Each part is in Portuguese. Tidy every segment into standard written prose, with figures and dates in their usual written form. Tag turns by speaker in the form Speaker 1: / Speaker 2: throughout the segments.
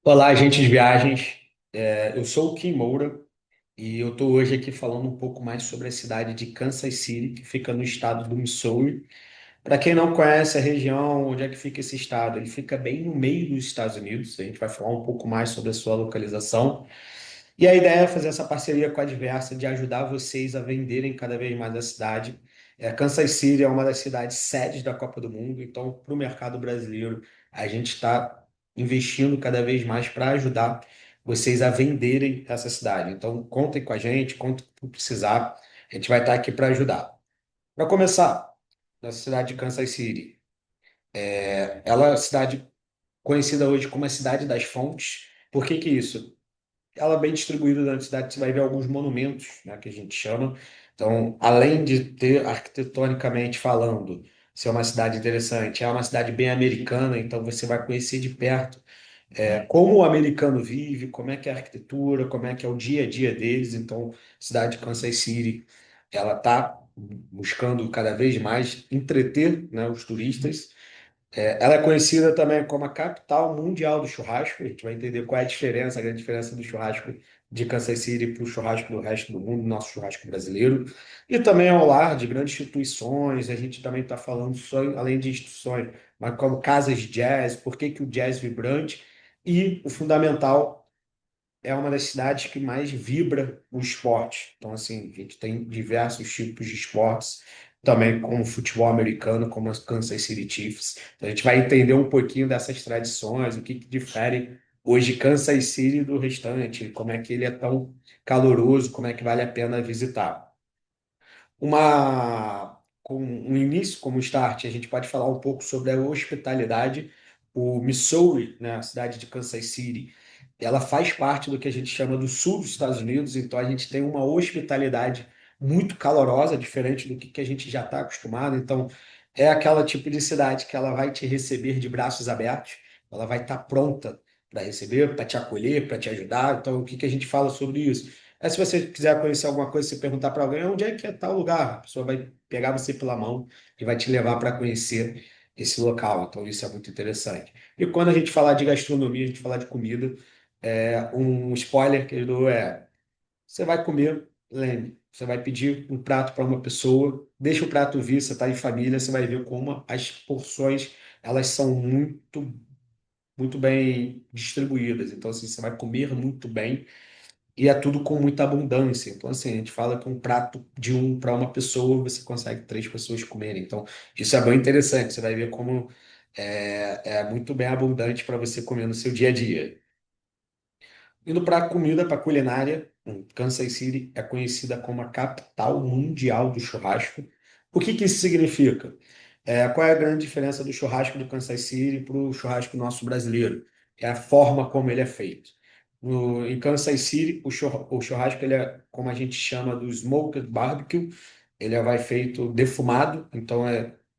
Speaker 1: Olá, agentes de viagens. Eu sou o Kim Moura e eu estou hoje aqui falando um pouco mais sobre a cidade de Kansas City, que fica no estado do Missouri. Para quem não conhece a região, onde é que fica esse estado? Ele fica bem no meio dos Estados Unidos. A gente vai falar um pouco mais sobre a sua localização. E a ideia é fazer essa parceria com a Adversa de ajudar vocês a venderem cada vez mais a cidade. Kansas City é uma das cidades sedes da Copa do Mundo, então, para o mercado brasileiro, a gente está investindo cada vez mais para ajudar vocês a venderem essa cidade. Então, contem com a gente, contem o que precisar, a gente vai estar aqui para ajudar. Para começar, na cidade de Kansas City, ela é uma cidade conhecida hoje como a cidade das fontes. Por que que isso? Ela é bem distribuída na cidade, você vai ver alguns monumentos, né, que a gente chama. Então, além de ter arquitetonicamente falando, ser uma cidade interessante, é uma cidade bem americana, então você vai conhecer de perto como o americano vive, como é que é a arquitetura, como é que é o dia a dia deles. Então, a cidade de Kansas City, ela está buscando cada vez mais entreter, né, os turistas. Ela é conhecida também como a capital mundial do churrasco. A gente vai entender qual é a diferença, a grande diferença do churrasco de Kansas City para o churrasco do resto do mundo, nosso churrasco brasileiro. E também é um lar de grandes instituições. A gente também está falando só, além de instituições, mas como casas de jazz, por que que o jazz vibrante? E o fundamental é uma das cidades que mais vibra o esporte. Então, assim, a gente tem diversos tipos de esportes, também como o futebol americano, como as Kansas City Chiefs. Então, a gente vai entender um pouquinho dessas tradições, o que que difere hoje Kansas City do restante, como é que ele é tão caloroso, como é que vale a pena visitar. Com um início como start, a gente pode falar um pouco sobre a hospitalidade. O Missouri, né, a cidade de Kansas City, ela faz parte do que a gente chama do sul dos Estados Unidos, então a gente tem uma hospitalidade muito calorosa, diferente do que a gente já está acostumado. Então, é aquela tipo de cidade que ela vai te receber de braços abertos, ela vai estar pronta para receber, para te acolher, para te ajudar. Então, o que que a gente fala sobre isso? Se você quiser conhecer alguma coisa, você perguntar para alguém onde é que é tal lugar, a pessoa vai pegar você pela mão e vai te levar para conhecer esse local. Então, isso é muito interessante. E quando a gente falar de gastronomia, a gente falar de comida, um spoiler que eu dou você vai comer, lembre, você vai pedir um prato para uma pessoa, deixa o prato vir, você está em família, você vai ver como as porções elas são muito bem distribuídas. Então, assim, você vai comer muito bem e é tudo com muita abundância. Então, assim, a gente fala que um prato de um para uma pessoa, você consegue três pessoas comerem. Então, isso é bem interessante. Você vai ver como é muito bem abundante para você comer no seu dia a dia. Indo para a comida, para a culinária, Kansas City é conhecida como a capital mundial do churrasco. O que que isso significa? Qual é a grande diferença do churrasco de Kansas City para o churrasco nosso brasileiro? É a forma como ele é feito. Em Kansas City, o churrasco ele é como a gente chama do smoked barbecue. Ele vai feito defumado, então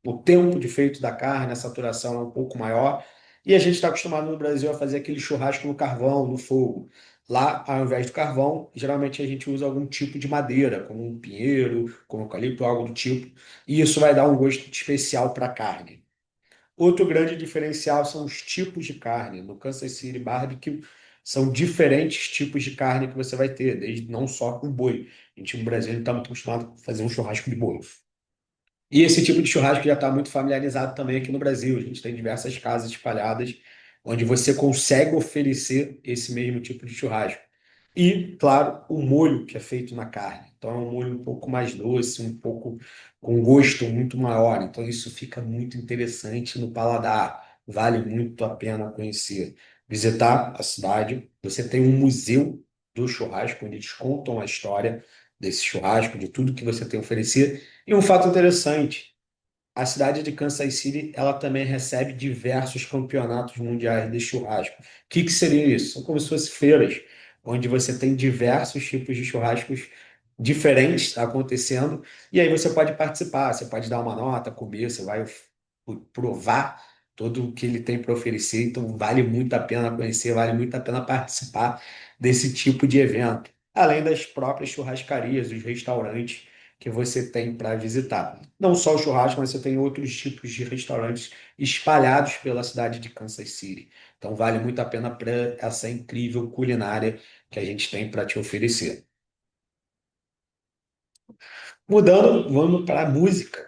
Speaker 1: o tempo de feito da carne, a saturação é um pouco maior. E a gente está acostumado no Brasil a fazer aquele churrasco no carvão, no fogo. Lá, ao invés do carvão, geralmente a gente usa algum tipo de madeira, como um pinheiro, como eucalipto, algo do tipo. E isso vai dar um gosto especial para a carne. Outro grande diferencial são os tipos de carne. No Kansas City Barbecue, são diferentes tipos de carne que você vai ter, desde não só com boi. A gente no Brasil está muito acostumado a fazer um churrasco de boi. E esse tipo de churrasco já está muito familiarizado também aqui no Brasil. A gente tem diversas casas espalhadas onde você consegue oferecer esse mesmo tipo de churrasco. E, claro, o molho que é feito na carne. Então, é um molho um pouco mais doce, um pouco com gosto muito maior. Então, isso fica muito interessante no paladar. Vale muito a pena conhecer. Visitar a cidade. Você tem um museu do churrasco, onde eles contam a história desse churrasco, de tudo que você tem a oferecer. E um fato interessante. A cidade de Kansas City, ela também recebe diversos campeonatos mundiais de churrasco. O que que seria isso? São como se fossem feiras, onde você tem diversos tipos de churrascos diferentes acontecendo, e aí você pode participar, você pode dar uma nota, comer, você vai provar tudo o que ele tem para oferecer, então vale muito a pena conhecer, vale muito a pena participar desse tipo de evento. Além das próprias churrascarias, os restaurantes que você tem para visitar. Não só o churrasco, mas você tem outros tipos de restaurantes espalhados pela cidade de Kansas City. Então vale muito a pena para essa incrível culinária que a gente tem para te oferecer. Mudando, vamos para a música.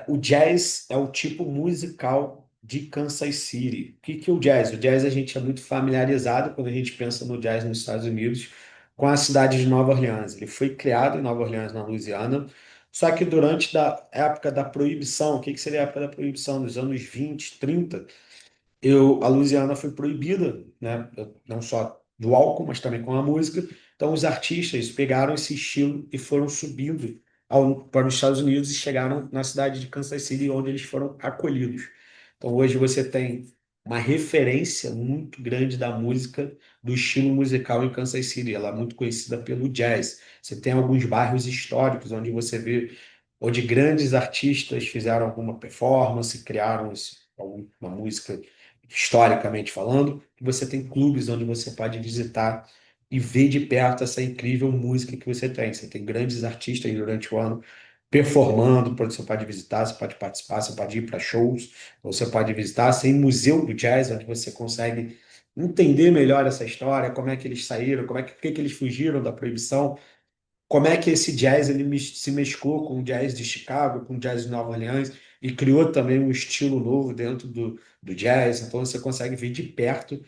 Speaker 1: O jazz é o tipo musical de Kansas City. O que que é o jazz? O jazz a gente é muito familiarizado quando a gente pensa no jazz nos Estados Unidos com a cidade de Nova Orleans. Ele foi criado em Nova Orleans, na Louisiana, só que durante a época da proibição, o que que seria a época da proibição? Nos anos 20, 30, a Louisiana foi proibida, né? Não só do álcool, mas também com a música. Então, os artistas pegaram esse estilo e foram subindo para os Estados Unidos e chegaram na cidade de Kansas City, onde eles foram acolhidos. Então, hoje você tem uma referência muito grande da música, do estilo musical em Kansas City. Ela é muito conhecida pelo jazz. Você tem alguns bairros históricos onde você vê onde grandes artistas fizeram alguma performance, criaram uma música historicamente falando, e você tem clubes onde você pode visitar e ver de perto essa incrível música que você tem. Você tem grandes artistas durante o ano performando, você pode visitar, você pode participar, você pode ir para shows, você pode visitar, você tem museu do jazz, onde você consegue entender melhor essa história, como é que eles saíram, por que que eles fugiram da proibição, como é que esse jazz ele se mesclou com o jazz de Chicago, com o jazz de Nova Orleans, e criou também um estilo novo dentro do jazz. Então você consegue ver de perto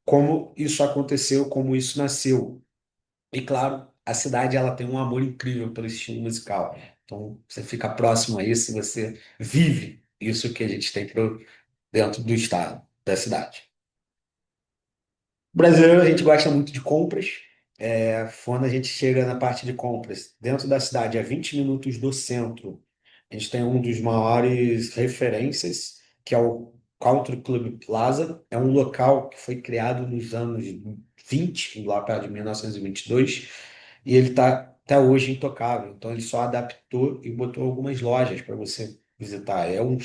Speaker 1: como isso aconteceu, como isso nasceu. E claro, a cidade ela tem um amor incrível pelo estilo musical. Então você fica próximo a isso, você vive isso que a gente tem dentro do estado, da cidade. Brasileiro, a gente gosta muito de compras. Quando a gente chega na parte de compras, dentro da cidade, a 20 minutos do centro, a gente tem um dos maiores referências, que é o Country Club Plaza. É um local que foi criado nos anos 20, lá perto de 1922, e ele está até hoje intocável. Então, ele só adaptou e botou algumas lojas para você visitar. É um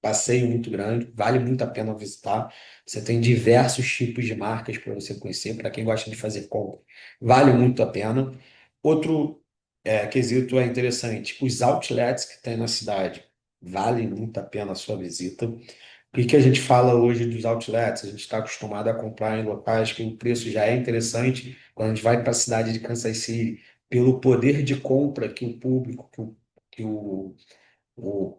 Speaker 1: passeio muito grande, vale muito a pena visitar. Você tem diversos tipos de marcas para você conhecer, para quem gosta de fazer compra, vale muito a pena. Outro quesito é interessante, os outlets que tem na cidade, valem muito a pena a sua visita. O que que a gente fala hoje dos outlets? A gente está acostumado a comprar em locais que o preço já é interessante. Quando a gente vai para a cidade de Kansas City, pelo poder de compra que o público, que o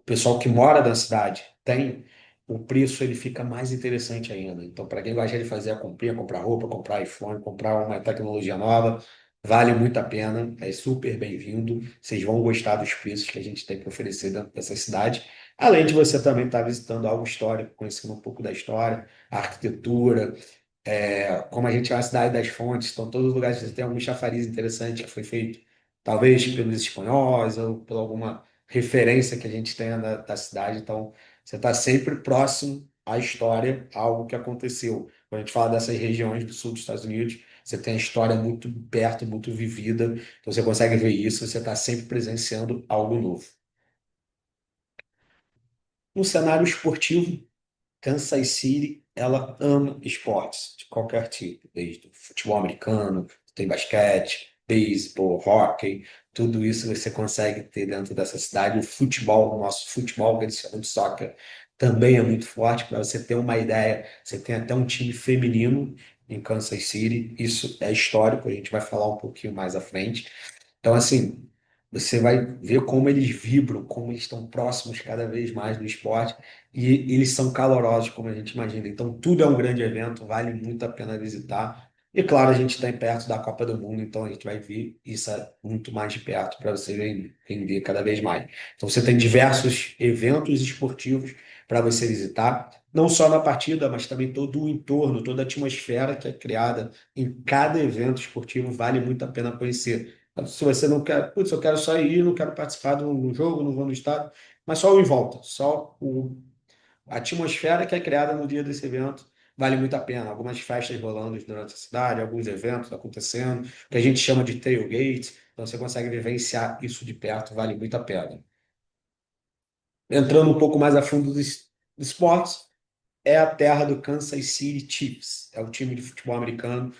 Speaker 1: pessoal que mora na cidade tem, o preço ele fica mais interessante ainda. Então, para quem gosta de fazer a comprinha, comprar roupa, comprar iPhone, comprar uma tecnologia nova, vale muito a pena, é super bem-vindo. Vocês vão gostar dos preços que a gente tem para oferecer dentro dessa cidade. Além de você também estar visitando algo histórico, conhecendo um pouco da história, a arquitetura, como a gente é uma cidade das fontes, então todos os lugares você tem algum chafariz interessante que foi feito, talvez pelos espanhóis ou por alguma referência que a gente tenha da cidade. Então, você está sempre próximo à história, a algo que aconteceu. Quando a gente fala dessas regiões do sul dos Estados Unidos, você tem a história muito perto, muito vivida, então você consegue ver isso, você está sempre presenciando algo novo. No cenário esportivo, Kansas City, ela ama esportes de qualquer tipo, desde o futebol americano, tem basquete, beisebol, hóquei, tudo isso você consegue ter dentro dessa cidade. O futebol, o nosso futebol, que eles chamam de soccer, também é muito forte. Para você ter uma ideia, você tem até um time feminino em Kansas City, isso é histórico, a gente vai falar um pouquinho mais à frente. Então, assim, você vai ver como eles vibram, como eles estão próximos cada vez mais do esporte e eles são calorosos, como a gente imagina. Então, tudo é um grande evento, vale muito a pena visitar. E, claro, a gente está perto da Copa do Mundo, então a gente vai ver isso muito mais de perto para você ver cada vez mais. Então, você tem diversos eventos esportivos para você visitar, não só na partida, mas também todo o entorno, toda a atmosfera que é criada em cada evento esportivo, vale muito a pena conhecer. Se você não quer, putz, eu quero só ir, não quero participar do jogo, não vou no estádio, mas só o em volta, a atmosfera que é criada no dia desse evento vale muito a pena. Algumas festas rolando durante a cidade, alguns eventos acontecendo, que a gente chama de tailgate, então você consegue vivenciar isso de perto, vale muito a pena. Entrando um pouco mais a fundo dos esportes, é a terra do Kansas City Chiefs. É o time de futebol americano,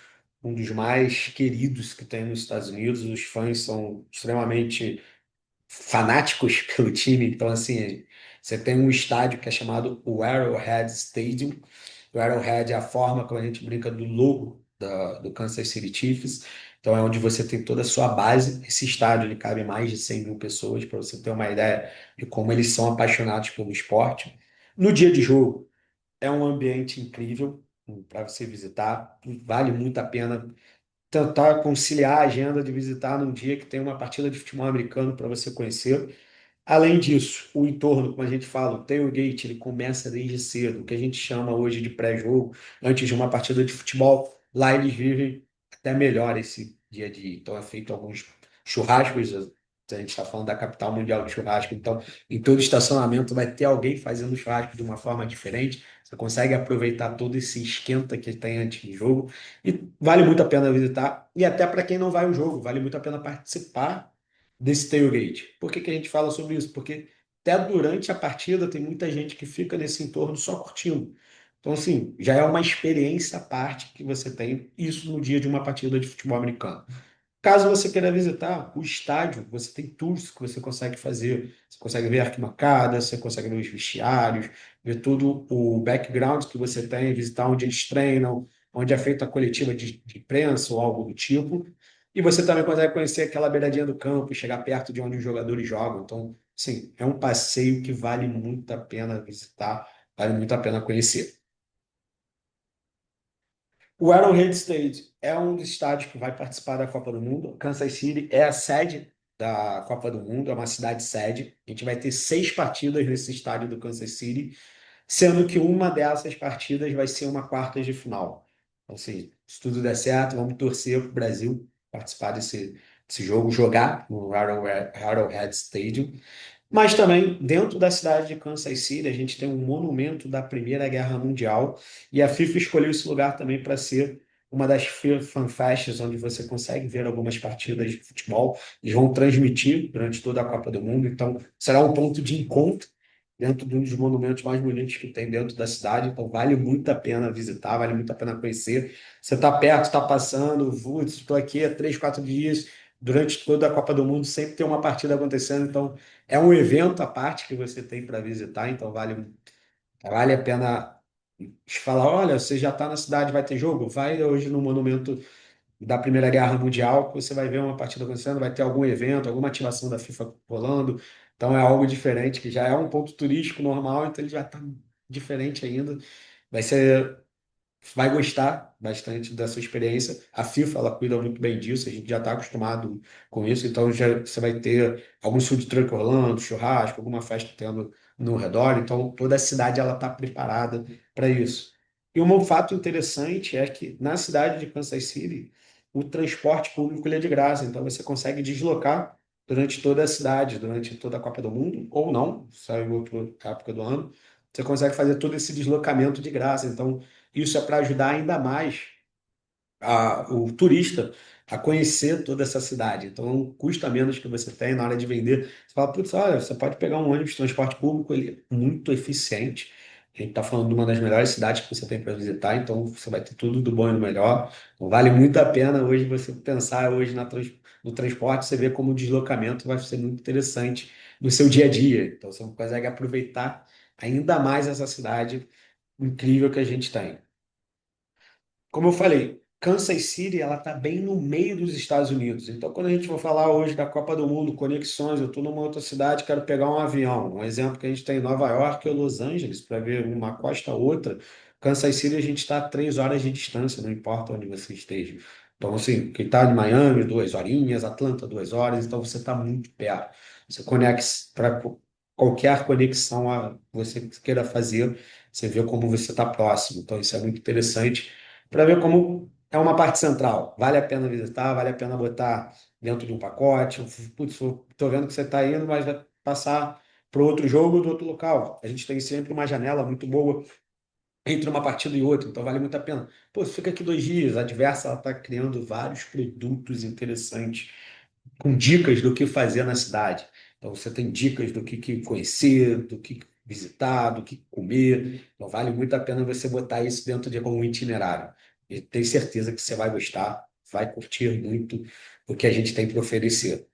Speaker 1: um dos mais queridos que tem nos Estados Unidos. Os fãs são extremamente fanáticos pelo time. Então, assim, você tem um estádio que é chamado o Arrowhead Stadium. O Arrowhead é a forma como a gente brinca do logo do Kansas City Chiefs. Então, é onde você tem toda a sua base. Esse estádio ele cabe mais de 100 mil pessoas, para você ter uma ideia de como eles são apaixonados pelo esporte. No dia de jogo, é um ambiente incrível para você visitar. Vale muito a pena tentar conciliar a agenda de visitar num dia que tem uma partida de futebol americano para você conhecer. Além disso, o entorno, como a gente fala, o tailgate, ele começa desde cedo, o que a gente chama hoje de pré-jogo, antes de uma partida de futebol. Lá eles vivem até melhor esse dia a dia. Então é feito alguns churrascos, a gente está falando da capital mundial de churrasco, então em todo estacionamento vai ter alguém fazendo churrasco de uma forma diferente. Você consegue aproveitar todo esse esquenta que tem antes do jogo e vale muito a pena visitar. E até para quem não vai ao jogo, vale muito a pena participar desse tailgate. Por que que a gente fala sobre isso? Porque até durante a partida tem muita gente que fica nesse entorno só curtindo. Então, assim, já é uma experiência à parte que você tem isso no dia de uma partida de futebol americano. Caso você queira visitar o estádio, você tem tours que você consegue fazer. Você consegue ver a arquibancada, você consegue ver os vestiários, ver todo o background que você tem, visitar onde eles treinam, onde é feita a coletiva de imprensa ou algo do tipo. E você também consegue conhecer aquela beiradinha do campo, chegar perto de onde os jogadores jogam. Então, sim, é um passeio que vale muito a pena visitar, vale muito a pena conhecer. O Arrowhead Stadium é um dos estádios que vai participar da Copa do Mundo. Kansas City é a sede da Copa do Mundo, é uma cidade sede. A gente vai ter 6 partidas nesse estádio do Kansas City, sendo que uma dessas partidas vai ser uma quartas de final. Então, assim, se tudo der certo, vamos torcer para o Brasil participar desse jogo, jogar no Arrowhead Stadium. Mas também, dentro da cidade de Kansas City, a gente tem um monumento da Primeira Guerra Mundial, e a FIFA escolheu esse lugar também para ser uma das Fan Fests, onde você consegue ver algumas partidas de futebol. Eles vão transmitir durante toda a Copa do Mundo, então será um ponto de encontro dentro de um dos monumentos mais bonitos que tem dentro da cidade. Então vale muito a pena visitar, vale muito a pena conhecer. Você está perto, está passando, putz, estou aqui há 3, 4 dias. Durante toda a Copa do Mundo sempre tem uma partida acontecendo, então é um evento à parte que você tem para visitar, então vale a pena falar, olha, você já está na cidade, vai ter jogo? Vai hoje no Monumento da Primeira Guerra Mundial, que você vai ver uma partida acontecendo, vai ter algum evento, alguma ativação da FIFA rolando, então é algo diferente, que já é um ponto turístico normal, então ele já está diferente ainda. Vai ser vai gostar bastante da sua experiência. A FIFA, ela cuida muito bem disso, a gente já está acostumado com isso, então já você vai ter algum food truck rolando, churrasco, alguma festa tendo no redor, então toda a cidade ela está preparada para isso. E um fato interessante é que na cidade de Kansas City, o transporte público ele é de graça, então você consegue deslocar durante toda a cidade, durante toda a Copa do Mundo, ou não, sai em outra época do ano, você consegue fazer todo esse deslocamento de graça. Então, isso é para ajudar ainda mais o turista a conhecer toda essa cidade. Então, custa menos que você tem na hora de vender. Você fala, putz, olha, você pode pegar um ônibus de transporte público, ele é muito eficiente. A gente está falando de uma das melhores cidades que você tem para visitar, então você vai ter tudo do bom e do melhor. Então, vale muito a pena hoje você pensar hoje no transporte, você vê como o deslocamento vai ser muito interessante no seu dia a dia. Então, você consegue aproveitar ainda mais essa cidade incrível que a gente tem. Como eu falei, Kansas City ela está bem no meio dos Estados Unidos. Então, quando a gente for falar hoje da Copa do Mundo, conexões, eu estou numa outra cidade, quero pegar um avião. Um exemplo que a gente tem em Nova York ou Los Angeles, para ver uma costa ou outra. Kansas City a gente está a 3 horas de distância, não importa onde você esteja. Então, assim, quem está em Miami, 2 horinhas, Atlanta, 2 horas, então você está muito perto. Você conecta para qualquer conexão que você queira fazer, você vê como você está próximo. Então, isso é muito interessante para ver como é uma parte central. Vale a pena visitar, vale a pena botar dentro de um pacote. Putz, estou vendo que você está indo, mas vai passar para outro jogo do outro local. A gente tem sempre uma janela muito boa entre uma partida e outra, então vale muito a pena. Pô, você fica aqui 2 dias, a Diversa ela está criando vários produtos interessantes com dicas do que fazer na cidade. Então, você tem dicas do que conhecer, do que visitar, do que comer. Então, vale muito a pena você botar isso dentro de algum itinerário. E tenho certeza que você vai gostar, vai curtir muito o que a gente tem para oferecer.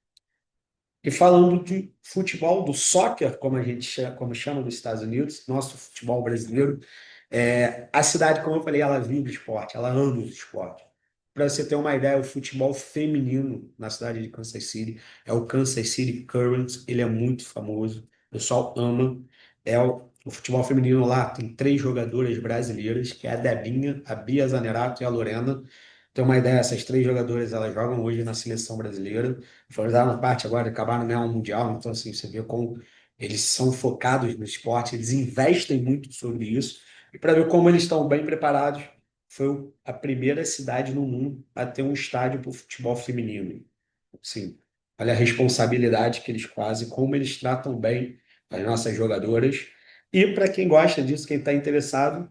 Speaker 1: E falando de futebol, do soccer, como a gente como chama nos Estados Unidos, nosso futebol brasileiro, a cidade, como eu falei, ela vive o esporte, ela ama o esporte. Para você ter uma ideia, o futebol feminino na cidade de Kansas City é o Kansas City Currents, ele é muito famoso, o pessoal ama. O futebol feminino lá tem três jogadoras brasileiras, que é a Debinha, a Bia Zanerato e a Lorena. Tem uma ideia, essas três jogadoras elas jogam hoje na seleção brasileira, formaram parte agora, acabaram de ganhar um mundial, então assim, você vê como eles são focados no esporte, eles investem muito sobre isso, e para ver como eles estão bem preparados, foi a primeira cidade no mundo a ter um estádio para o futebol feminino. Sim, olha a responsabilidade que eles fazem, como eles tratam bem as nossas jogadoras. E para quem gosta disso, quem está interessado,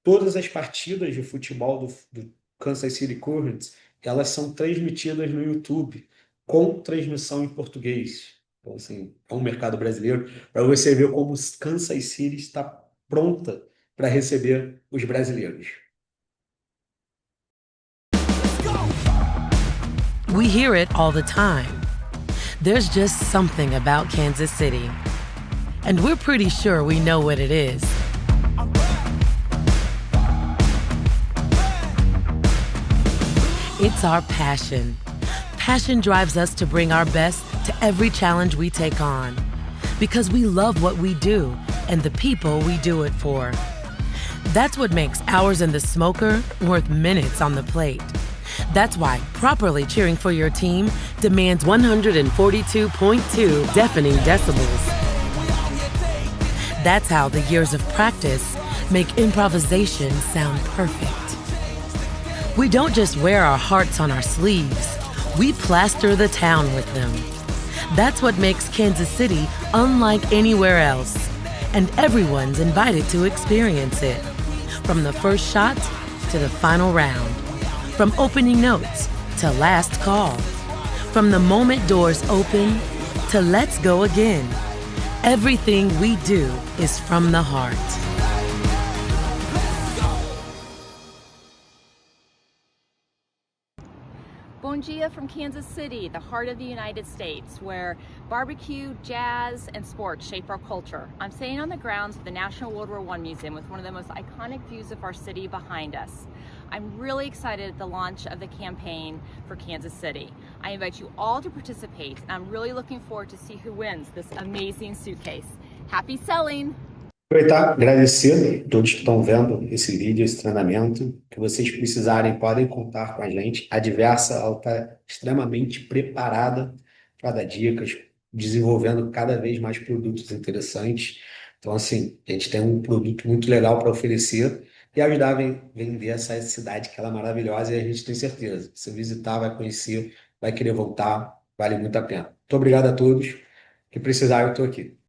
Speaker 1: todas as partidas de futebol do Kansas City Currents, elas são transmitidas no YouTube, com transmissão em português. Então, assim, é um mercado brasileiro, para você ver como Kansas City está pronta para receber os brasileiros.
Speaker 2: We hear it all the time. There's just something about Kansas City. And we're pretty sure we know what it is. It's our passion. Passion drives us to bring our best to every challenge we take on. Because we love what we do and the people we do it for. That's what makes hours in the smoker worth minutes on the plate. That's why properly cheering for your team demands 142.2 deafening decibels. That's how the years of practice make improvisation sound perfect. We don't just wear our hearts on our sleeves, we plaster the town with them. That's what makes Kansas City unlike anywhere else. And everyone's invited to experience it. From the first shot to the final round. From opening notes to last call. From the moment doors open to let's go again. Everything we do is from the heart.
Speaker 3: Bon dia from Kansas City, the heart of the United States, where barbecue, jazz, and sports shape our culture. I'm standing on the grounds of the National World War I Museum with one of the most iconic views of our city behind us. I'm really excited at the launch of the campaign for Kansas City. I invite you all to participate, and I'm really looking forward to see who wins this amazing suitcase. Happy selling!
Speaker 1: Aproveitar, agradecer a todos que estão vendo esse vídeo, esse treinamento. Que vocês precisarem, podem contar com a gente. A Diversa ela está extremamente preparada para dar dicas, desenvolvendo cada vez mais produtos interessantes. Então, assim, a gente tem um produto muito legal para oferecer e ajudar a vender essa cidade que ela é maravilhosa e a gente tem certeza. Se visitar, vai conhecer, vai querer voltar, vale muito a pena. Muito obrigado a todos. Que precisar, eu estou aqui.